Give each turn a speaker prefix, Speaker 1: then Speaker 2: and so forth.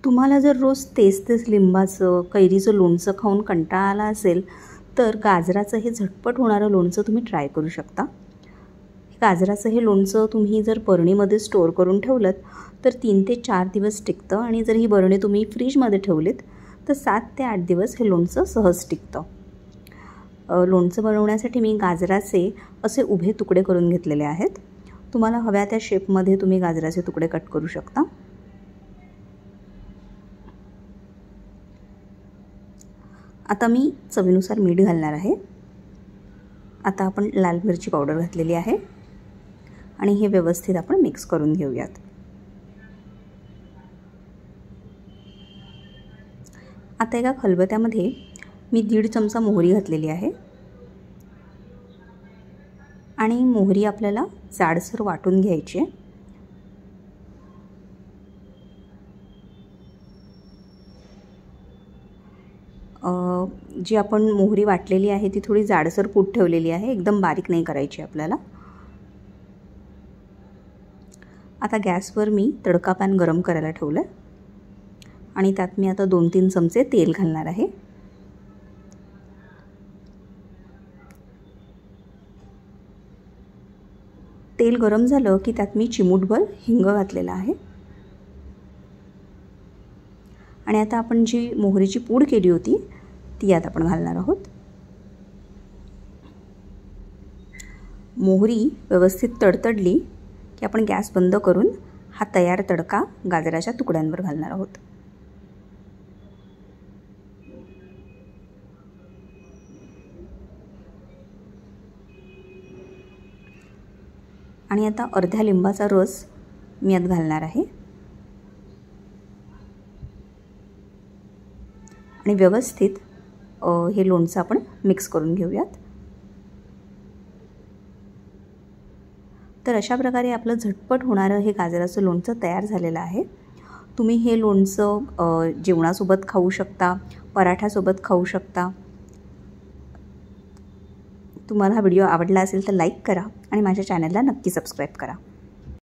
Speaker 1: तुम्हाला जर रोज तेच लिंबाचं कैरीचं लोणचं खाऊन कंटाळा आला असेल तर गाजराचं हे झटपट होणारं लोणचं तुम्ही ट्राय करू शकता। गाजराचं हे लोणचं तुम्ही जर बरणीमध्ये स्टोअर करून ठेवलं तर 3 ते 4 दिवस टिकतं आणि जर ही बरणी तुम्ही फ्रीजमध्ये ठेवलीत तर 7 ते 8 दिवस हे लोणचं सहज टिकतं। लोणचं बनवण्यासाठी मी गाजराचे असे उभे तुकडे करून घेतलेले आहेत। तुम्हाला हव्या त्या शेपमध्ये तुम्ही गाजराचे तुकडे कट करू शकता। आता मी चवीनुसार मीठ घालणार आहे। आता आपण लाल मिरची पावडर घातलेली आहे आणि हे व्यवस्थित आपण मिक्स करून घेऊयात। आता एका खलबत्त्यामध्ये मी 1.5 चमचा मोहरी घातलेली आहे आणि मोहरी आपल्याला जाडसर वाटून घ्यायची आहे। जी आपण मोहरी वाटलेली आहे ती थोडी जाडसर कूट ठेवलेली आहे, एकदम बारीक नाही करायची आपल्याला। आता गॅसवर मी तडका पॅन गरम करायला ठेवलं आणि त्यात मी आता 2-3 चमचे तेल घालणार आहे। तेल गरम झालं की त्यात मी चिमूटभर हिंग घातलेला आहे आणि आता आपण जी मोहरीची पूड केली होती ती यात आपण घालणार आहोत। मोहरी व्यवस्थित तडतडली की आपण गॅस बंद करून हा तयार तडका गाजराच्या तुकड्यांवर घालणार आहोत। आणि आता अर्ध्या लिंबाचा रस मी यात घालणार आहे आणि व्यवस्थित हे लोणचं आपण मिक्स करून घेऊयात। तर अशा प्रकारे आपलं झटपट होणारं हे गाजराचं लोणचं तयार झालेलं आहे। तुम्ही हे लोणचं जेवणासोबत खाऊ शकता, पराठ्यासोबत खाऊ शकता। तुम्हाला हा व्हिडिओ आवडला असेल तर लाईक करा आणि माझ्या चॅनलला नक्की सबस्क्राईब करा।